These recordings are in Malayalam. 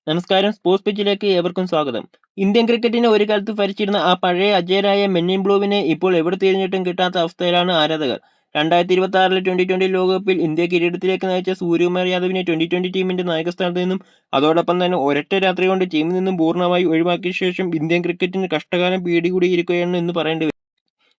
നമസ്കാരം. സ്പോർട്സ് പിച്ചിലേക്ക് ഏവർക്കും സ്വാഗതം. ഇന്ത്യൻ ക്രിക്കറ്റിനെ ഒരു കാലത്ത് ഭരിച്ചിരുന്ന ആ പഴയ അജയരായ മെൻ ഇൻ ബ്ലൂവിനെ ഇപ്പോൾ എവിടെ തിരിഞ്ഞിട്ടും കിട്ടാത്ത അവസ്ഥയിലാണ് ആരാധകർ. 2026 ട്വന്റി ലോകകപ്പിൽ ഇന്ത്യ കിരീടത്തിലേക്ക് നയിച്ച സൂര്യകുമാർ യാദവിനെ ട്വന്റി ടീമിന്റെ നായകസ്ഥാനത്ത് നിന്നും അതോടൊപ്പം തന്നെ ഒരൊറ്റ രാത്രി കൊണ്ട് ടീമിൽ നിന്നും പൂർണ്ണമായി ഒഴിവാക്കിയ ശേഷം ഇന്ത്യൻ ക്രിക്കറ്റിന് കഷ്ടകാലം പിടികൂടിയിരിക്കുകയാണ് എന്ന് പറയേണ്ടി വരും.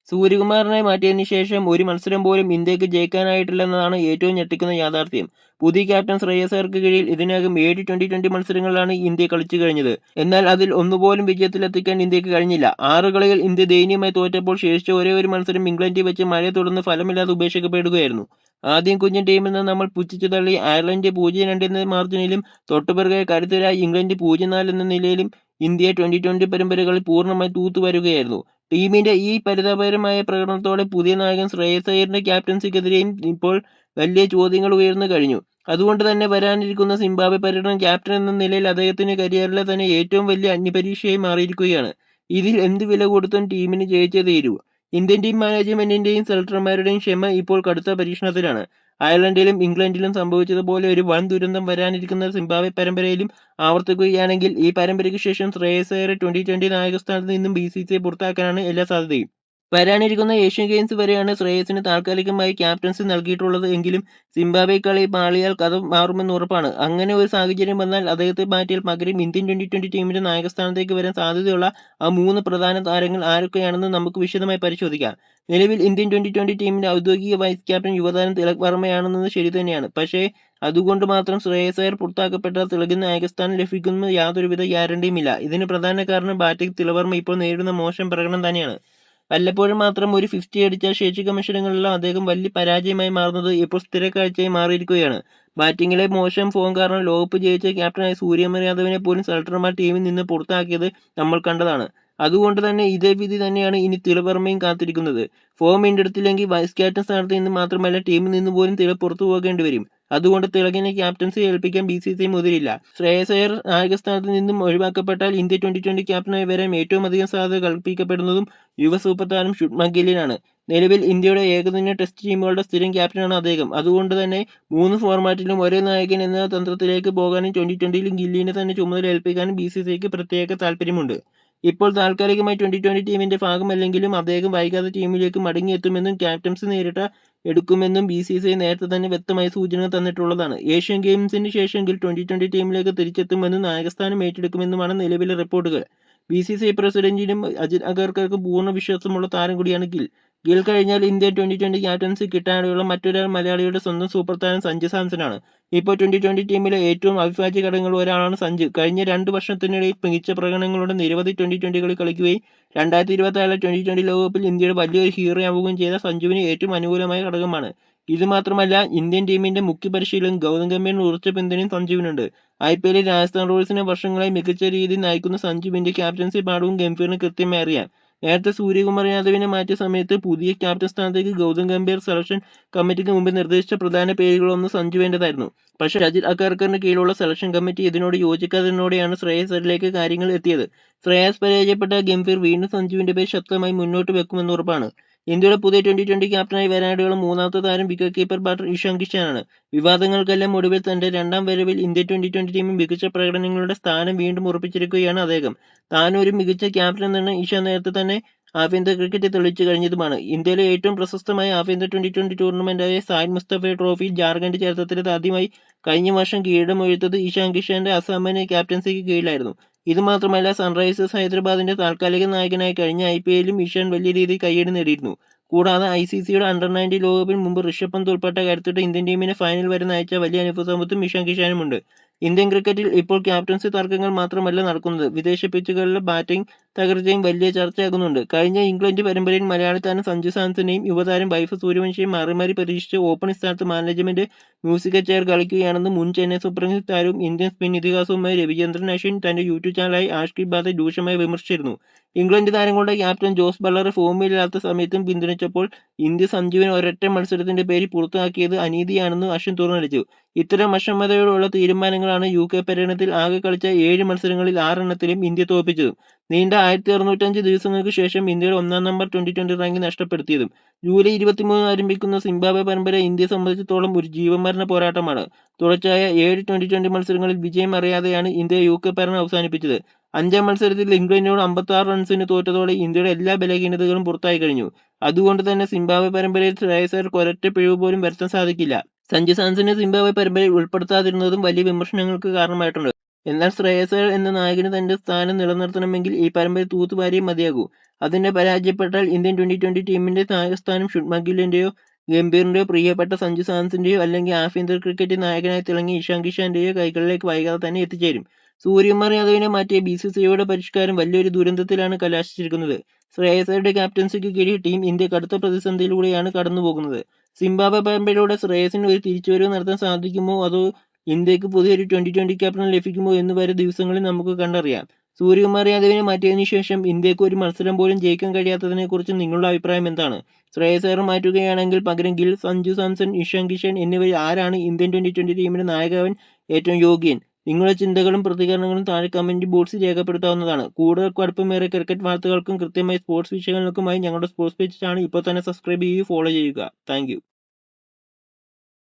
സൂര്യകുമാറിനെ മാറ്റിയതിനു ശേഷം ഒരു മത്സരം പോലും ഇന്ത്യക്ക് ജയിക്കാനായിട്ടില്ലെന്നതാണ് ഏറ്റവും ഞെട്ടിക്കുന്ന യാഥാർത്ഥ്യം. പുതിയ ക്യാപ്റ്റൻ ശ്രേയസ് അയ്യർക്ക് കീഴിൽ ഇതിനകം 7 ട്വന്റി മത്സരങ്ങളിലാണ് ഇന്ത്യ കളിച്ചു കഴിഞ്ഞത്. എന്നാൽ അതിൽ ഒന്നുപോലും വിജയത്തിലെത്തിക്കാൻ ഇന്ത്യക്ക് കഴിഞ്ഞില്ല. 6 കളികൾ ഇന്ത്യ ദയനീയമായി തോറ്റപ്പോൾ ശേഷിച്ച ഒരേ ഒരു മത്സരം ഇംഗ്ലണ്ടിൽ വെച്ച് മഴയെ തുടർന്ന് ഫലമില്ലാതെ ഉപേക്ഷിക്കപ്പെടുകയായിരുന്നു. ആദ്യം കുഞ്ഞൻ ടീമിൽ നിന്ന് നമ്മൾ പുച്ഛിച്ചു തള്ളി അയർലൻഡ് 0-2 എന്ന മാർജിനിലും തൊട്ടുപിറകെ കരുത്തരായ ഇംഗ്ലണ്ട് 0-4 എന്ന നിലയിലും ഇന്ത്യ ട്വന്റി പരമ്പരകളിൽ പൂർണ്ണമായി തൂത്തുവരുകയായിരുന്നു. ടീമിന്റെ ഈ പരിതാപകരമായ പ്രകടനത്തോടെ പുതിയ നായകൻ ശ്രേയസ് അയ്യറിന്റെ ക്യാപ്റ്റൻസിക്കെതിരെയും ഇപ്പോൾ വലിയ ചോദ്യങ്ങൾ ഉയർന്നു കഴിഞ്ഞു. അതുകൊണ്ട് തന്നെ വരാനിരിക്കുന്ന സിംബാബ്വെ പര്യടനം ക്യാപ്റ്റൻ എന്ന നിലയിൽ അദ്ദേഹത്തിന്റെ കരിയറിലെ തന്നെ ഏറ്റവും വലിയ അഗ്നിപരീക്ഷയായി മാറിയിരിക്കുകയാണ്. ഇതിൽ എന്ത് വില കൊടുത്തും ടീമിന് ജയിച്ചേ തീരൂ. ഇന്ത്യൻ ടീം മാനേജ്മെന്റിന്റെയും സെലക്ടർമാരുടെയും ക്ഷമ ഇപ്പോൾ കടുത്ത പരീക്ഷണത്തിലാണ്. അയർലൻഡിലും ഇംഗ്ലണ്ടിലും സംഭവിച്ചതുപോലെ ഒരു വൻ ദുരന്തം വരാനിരിക്കുന്ന സിംബാബ്വെ പരമ്പരയിലും ആവർത്തിക്കുകയാണെങ്കിൽ ഈ പരമ്പരയ്ക്ക് ശേഷം ശ്രേയസ് അയ്യരെ ട്വന്റി നായകസ്ഥാനത്ത് നിന്നും BCCI പുറത്താക്കാനാണ് എല്ലാ സാധ്യതയും. വരാനിരിക്കുന്ന ഏഷ്യൻ ഗെയിംസ് വരെയാണ് ശ്രേയസിന് താൽക്കാലികമായി ക്യാപ്റ്റൻസി നൽകിയിട്ടുള്ളത് എങ്കിലും സിംബാബ്വെ കളി പാളിയാൽ കഥ മാറുമെന്ന് ഉറപ്പാണ്. അങ്ങനെ ഒരു സാഹചര്യം വന്നാൽ അദ്ദേഹത്തെ മാറ്റിയാൽ പകരം ഇന്ത്യൻ ട്വന്റി ടീമിന്റെ നായകസ്ഥാനത്തേക്ക് വരാൻ സാധ്യതയുള്ള ആ 3 പ്രധാന താരങ്ങൾ ആരൊക്കെയാണെന്ന് നമുക്ക് വിശദമായി പരിശോധിക്കാം. നിലവിൽ ഇന്ത്യൻ ട്വന്റി ടീമിന്റെ ഔദ്യോഗിക വൈസ് ക്യാപ്റ്റൻ യുവതാരം തിലക് വർമ്മയാണെന്നത് ശരി തന്നെയാണ്. പക്ഷേ അതുകൊണ്ട് മാത്രം ശ്രേയസ് അയ്യർ പുറത്താക്കപ്പെട്ടാൽ തിലകിന് നായകസ്ഥാനം ലഭിക്കുമെന്ന് യാതൊരുവിധ ഗ്യാരണ്ടിയുമില്ല. ഇതിന് പ്രധാന കാരണം ബാറ്റിംഗ് തിലക് ഇപ്പോൾ നേരിടുന്ന മോശം പ്രകടനം തന്നെയാണ്. വല്ലപ്പോഴും മാത്രം ഒരു 50 അടിച്ചാൽ ശേഷിക്കുന്ന മത്സരങ്ങളിലെല്ലാം അദ്ദേഹം വലിയ പരാജയമായി മാറുന്നത് ഇപ്പോൾ സ്ഥിരക്കാഴ്ചയായി മാറിയിരിക്കുകയാണ്. ബാറ്റിംഗിലെ മോശം ഫോം കാരണം ലോകകപ്പ് ജയിച്ച ക്യാപ്റ്റനായ സൂര്യകുമാർ യാദവിനെ പോലും സെലക്ടർമാർ ടീമിൽ നിന്ന് പുറത്താക്കിയത് നമ്മൾ കണ്ടതാണ്. അതുകൊണ്ട് തന്നെ ഇതേ വിധി തന്നെയാണ് ഇനി തിലക് വർമ്മയും കാത്തിരിക്കുന്നത്. ഫോം വീണ്ടെടുത്തില്ലെങ്കിൽ വൈസ് ക്യാപ്റ്റൻ സ്ഥാനത്ത് നിന്ന് മാത്രമല്ല ടീമിൽ നിന്ന് പോലും തിലക് പുറത്തു പോകേണ്ടി വരും. അതുകൊണ്ട് തിലകിനെ ക്യാപ്റ്റൻസി ഏൽപ്പിക്കാൻ BCCI മുതിരില്ല. ശ്രേയസ് അയ്യർ നായകസ്ഥാനത്ത് നിന്നും ഒഴിവാക്കപ്പെട്ടാൽ ഇന്ത്യ ട്വന്റി ക്യാപ്റ്റനായി വരാൻ ഏറ്റവും അധികം സാധ്യത കൽപ്പിക്കപ്പെടുന്നതും യുവ സൂപ്പർ താരം ശുഭ്മാൻ ഗില്ലിനാണ്. നിലവിൽ ഇന്ത്യയുടെ ഏകദിന ടെസ്റ്റ് ടീമുകളുടെ സ്ഥിരം ക്യാപ്റ്റനാണ് അദ്ദേഹം. അതുകൊണ്ട് തന്നെ 3 ഫോർമാറ്റിലും ഒരേ നായകൻ എന്ന തന്ത്രത്തിലേക്ക് പോകാനും ട്വന്റിയിലും ഗില്ലിനെ തന്നെ ചുമതല ഏൽപ്പിക്കാനും BCCIക്ക് പ്രത്യേക താൽപ്പര്യമുണ്ട്. ഇപ്പോൾ താൽക്കാലികമായി ട്വന്റി ടീമിന്റെ ഭാഗമല്ലെങ്കിലും അദ്ദേഹം വൈകാതെ ടീമിലേക്ക് മടങ്ങിയെത്തുമെന്നും ക്യാപ്റ്റൻസി നേരിട്ട് എടുക്കുമെന്നും BCCI നേരത്തെ തന്നെ വ്യക്തമായ സൂചനകൾ തന്നിട്ടുള്ളതാണ്. ഏഷ്യൻ ഗെയിംസിന് ശേഷം ഗിൽ ട്വന്റി ടീമിലേക്ക് തിരിച്ചെത്തുമെന്നും നായകസ്ഥാനം ഏറ്റെടുക്കുമെന്നുമാണ് നിലവിലെ റിപ്പോർട്ടുകൾ. BCCI പ്രസിഡന്റിനും അജിത് അഗർക്കർക്കും പൂർണ്ണ വിശ്വാസമുള്ള താരം കൂടിയാണ് ഗിൽ. ഗിൽ കഴിഞ്ഞാൽ ഇന്ത്യൻ ട്വന്റി ക്യാപ്റ്റൻസി കിട്ടാനുള്ള മറ്റൊരാൾ മലയാളിയുടെ സ്വന്തം സൂപ്പർ താരം സഞ്ജു സാംസണാണ്. ഇപ്പോൾ ട്വന്റി ടീമിലെ ഏറ്റവും അവിഭാജ്യ ഘടകങ്ങളിൽ ഒരാളാണ് സഞ്ജു. കഴിഞ്ഞ 2 വർഷത്തിനിടയിൽ മികച്ച പ്രകടനങ്ങളോടെ നിരവധി ട്വന്റികളിൽ കളിക്കുകയും 2026 ട്വന്റി ലോകകപ്പിൽ ഇന്ത്യയുടെ വലിയൊരു ഹീറോ ആവുകയും ചെയ്ത സഞ്ജുവിന് ഏറ്റവും അനുകൂലമായ ഘടകമാണ്. ഇത് മാത്രമല്ല ഇന്ത്യൻ ടീമിന്റെ മുഖ്യ പരിശീലകൻ ഗൗതം ഗംഭീറിന്റെ ഉറച്ച പിന്തുണയും സഞ്ജുവിനുണ്ട്. IPLൽ രാജസ്ഥാൻ റോയൽസിനെ വർഷങ്ങളായി മികച്ച രീതിയിൽ നയിക്കുന്ന സഞ്ജുവിന്റെ ക്യാപ്റ്റൻസി പാഠവും ഗംഭീറിന് കൃത്യമായി അറിയാം. നേരത്തെ സൂര്യകുമാർ യാദവിനെ മാറ്റിയ സമയത്ത് പുതിയ ക്യാപ്റ്റൻ സ്ഥാനത്തേക്ക് ഗൗതം ഗംഭീർ സെലക്ഷൻ കമ്മിറ്റിക്ക് മുമ്പ് നിർദ്ദേശിച്ച പ്രധാന പേരുകളൊന്ന് സഞ്ജുവിന്റേതായിരുന്നു. പക്ഷേ അജിത് അഗർക്കറിന് കീഴിലുള്ള സെലക്ഷൻ കമ്മിറ്റി ഇതിനോട് യോജിക്കാത്തതിനോടെയാണ് ശ്രേയസ് അയ്യരിലേക്ക് കാര്യങ്ങൾ എത്തിയത്. ശ്രേയസ് പരാജയപ്പെട്ട ഗംഭീർ വീണ്ടും സഞ്ജുവിന്റെ പേര് ശക്തമായി മുന്നോട്ട് വെക്കുമെന്ന് ഉറപ്പാണ്. ഇന്ത്യയുടെ പുതിയ ട്വന്റി ക്യാപ്റ്റനായി വരാനിടയുള്ള മൂന്നാമത്തെ താരം വിക്കറ്റ് കീപ്പർ ബാറ്റർ ഇഷാൻ കിഷനാണ്. വിവാദങ്ങൾക്കെല്ലാം ഒടുവിൽ തന്റെ 2ാം വരവിൽ ഇന്ത്യൻ ട്വന്റി ടീമിൽ മികച്ച പ്രകടനങ്ങളുടെ സ്ഥാനം വീണ്ടും ഉറപ്പിച്ചിരിക്കുകയാണ് അദ്ദേഹം. താൻ ഒരു മികച്ച ക്യാപ്റ്റൻ എന്നാണ് ഇഷാൻ നേരത്തെ തന്നെ ആഭ്യന്തര ക്രിക്കറ്റ് തെളിയിച്ചു കഴിഞ്ഞതുമാണ്. ഇന്ത്യയിലെ ഏറ്റവും പ്രശസ്തമായ ആഭ്യന്തര ട്വന്റി ടൂർണമെന്റായ സായിദ് മുസ്തഫ ട്രോഫി ജാർഖണ്ഡ് ചരിത്രത്തിൽ ആദ്യമായി കഴിഞ്ഞ വർഷം കിരീടമൊഴുത്തത് ഇഷാൻ കിഷന്റെ അസാമാന്യ ക്യാപ്റ്റൻസിക്ക് കീഴിലായിരുന്നു. ഇത് മാത്രമല്ല സൺറൈസേഴ്സ് ഹൈദരാബാദിന്റെ താൽക്കാലിക നായകനായി കഴിഞ്ഞ IPLലും ഇഷാൻ വലിയ രീതിയിൽ കയ്യടി നേടിയിരുന്നു. കൂടാതെ ICCയുടെ അണ്ടർ-19 ലോകകപ്പിൽ മുമ്പ് ഋഷഭ് പന്ത് ഉൾപ്പെട്ട കരുത്തുറ്റ ഇന്ത്യൻ ടീമിനെ ഫൈനൽ വരെ നയിച്ച വലിയ അനുഭവസമ്പത്തും ഇഷാൻ കിഷാനുമുണ്ട്. ഇന്ത്യൻ ക്രിക്കറ്റിൽ ഇപ്പോൾ ക്യാപ്റ്റൻസി തർക്കങ്ങൾ മാത്രമല്ല നടക്കുന്നത്. വിദേശ പിച്ചുകളിലെ ബാറ്റിംഗ് തകർച്ചയും വലിയ ചർച്ചയാകുന്നുണ്ട്. കഴിഞ്ഞ ഇംഗ്ലണ്ട് പരമ്പരയിൽ മലയാളി താരം സഞ്ജു സാംസണെയും യുവതാരം വൈഭവ് സൂര്യവംശിയെയും മാറി പരീക്ഷിച്ച് ഓപ്പണിംഗ് സ്ഥാനത്ത് മാനേജ്മെന്റ് മ്യൂസിക് ചെയർ കളിക്കുകയാണെന്ന് മുൻ ചെന്നൈ സൂപ്പർ കിങ്സ് താരവും ഇന്ത്യൻ സ്പിൻ ഇതിഹാസവുമായ രവിചന്ദ്രൻ അശ്വിൻ തന്റെ യൂട്യൂബ് ചാനലായ ആഷ്കി ബാത്തെ രൂക്ഷമായി വിമർശിച്ചിരുന്നു. ഇംഗ്ലണ്ട് താരങ്ങളുടെ ക്യാപ്റ്റൻ ജോസ് ബട്ട്ലറെ ഫോമിലില്ലാത്ത സമയത്തും പിന്തുണച്ചപ്പോൾ ഇന്ത്യ സഞ്ജുവിനെ ഒരൊറ്റ മത്സരത്തിന്റെ പേരിൽ പുറത്താക്കിയത് അനീതിയാണെന്ന് അശ്വിൻ തുറന്നടിച്ചു. ഇത്തരം അക്ഷമതയോടുള്ള തീരുമാനങ്ങളാണ് UK പര്യടനത്തിൽ ആകെ കളിച്ച 7 മത്സരങ്ങളിൽ 6 എണ്ണത്തിലും ഇന്ത്യ തോൽപ്പിച്ചത്. നീണ്ട 1605 ദിവസങ്ങൾക്ക് ശേഷം ഇന്ത്യയുടെ ഒന്നാം നമ്പർ ട്വന്റി റാങ്ക് നഷ്ടപ്പെടുത്തിയതും. ജൂലൈ 23 ആരംഭിക്കുന്ന സിംബാബ്വെ പരമ്പര ഇന്ത്യയെ സംബന്ധിച്ചിടത്തോളം ഒരു ജീവൻമരണ പോരാട്ടമാണ്. തുടർച്ചയായ 7 ട്വന്റി മത്സരങ്ങളിൽ വിജയം അറിയാതെയാണ് ഇന്ത്യ UK പരമ്പര അവസാനിപ്പിച്ചത്. 5ാം മത്സരത്തിൽ ഇംഗ്ലണ്ടിനോട് 56 റൺസിന് തോറ്റതോടെ ഇന്ത്യയുടെ എല്ലാ ബലഹീനതകളും പുറത്തായി കഴിഞ്ഞു. അതുകൊണ്ട് തന്നെ സിംബാബ്വെ പരമ്പരയിൽ ശ്രേയസ് അയ്യർക്ക് ഒരൊറ്റ പിഴവ് പോലും വരുത്താൻ സാധിക്കില്ല. സഞ്ജു സാംസനെ സിംബാബ്വെ പരമ്പരയിൽ ഉൾപ്പെടുത്താതിരുന്നതും വലിയ വിമർശനങ്ങൾക്ക് കാരണമായിട്ടുണ്ട്. എന്നാൽ ശ്രേയസ് അയ്യർ എന്ന നായകന് തന്റെ സ്ഥാനം നിലനിർത്തണമെങ്കിൽ ഈ പരമ്പര തൂത്തുവാരിയേ മതിയാകൂ. അതിനെ പരാജയപ്പെട്ടാൽ ഇന്ത്യൻ ട്വന്റി ടീമിന്റെ നായകസ്ഥാനം ശുഭ്മാൻ ഗില്ലിന്റെയോ ഗംഭീറിന്റെയോ പ്രിയപ്പെട്ട സഞ്ജു സാംസന്റെയോ അല്ലെങ്കിൽ ആഭ്യന്തര ക്രിക്കറ്റ് നായകനായി തിളങ്ങിയ ഇഷാൻ കിഷാന്റെയോ കൈകളിലേക്ക് വൈകാതെ തന്നെ എത്തിച്ചേരും. സൂര്യകുമാർ യാദവിനെ മാറ്റിയ BCCIയുടെ പരിഷ്കാരം വലിയൊരു ദുരന്തത്തിലാണ് കലാശിച്ചിരിക്കുന്നത്. ശ്രേയസ് അയ്യരുടെ ക്യാപ്റ്റൻസിക്ക് കീഴിൽ ടീം ഇന്ത്യ കടുത്ത പ്രതിസന്ധിയിലൂടെയാണ് കടന്നുപോകുന്നത്. സിംബാബ്വെ പരമ്പരയിലൂടെ ശ്രേയസിന് ഒരു തിരിച്ചുവരവ് നടത്താൻ സാധിക്കുമോ അതോ ഇന്ത്യക്ക് പുതിയൊരു ട്വന്റി ക്യാപ്റ്റൻ ലഭിക്കുമോ എന്ന് വരും ദിവസങ്ങളിൽ നമുക്ക് കണ്ടറിയാം. സൂര്യകുമാർ യാദവിനെ മാറ്റിയതിനു ശേഷം ഇന്ത്യക്ക് ഒരു മത്സരം പോലും ജയിക്കാൻ കഴിയാത്തതിനെക്കുറിച്ച് നിങ്ങളുടെ അഭിപ്രായം എന്താണ്? ശ്രേയസ് അയ്യർ മാറ്റുകയാണെങ്കിൽ പകരം ഗിൽ, സഞ്ജു സാംസൺ, ഇഷാൻ കിഷൻ എന്നിവരിൽ ആരാണ് ഇന്ത്യൻ ട്വന്റി ടീമിന്റെ നായകനാവാൻ ഏറ്റവും യോഗ്യൻ? നിങ്ങളുടെ ചിന്തകളും പ്രതികരണങ്ങളും താഴെ കമന്റ് ബോക്സിൽ രേഖപ്പെടുത്താവുന്നതാണ്. കൂടുതൽ കടുപ്പമേറിയ ക്രിക്കറ്റ് വാർത്തകൾക്കും കൃത്യമായ സ്പോർട്സ് വിഷയങ്ങൾക്കുമായി ഞങ്ങളുടെ സ്പോർട്സ് പേജ് ചാനൽ ഇപ്പോൾ തന്നെ സബ്സ്ക്രൈബ് ചെയ്യുകയും ഫോളോ ചെയ്യുക. താങ്ക്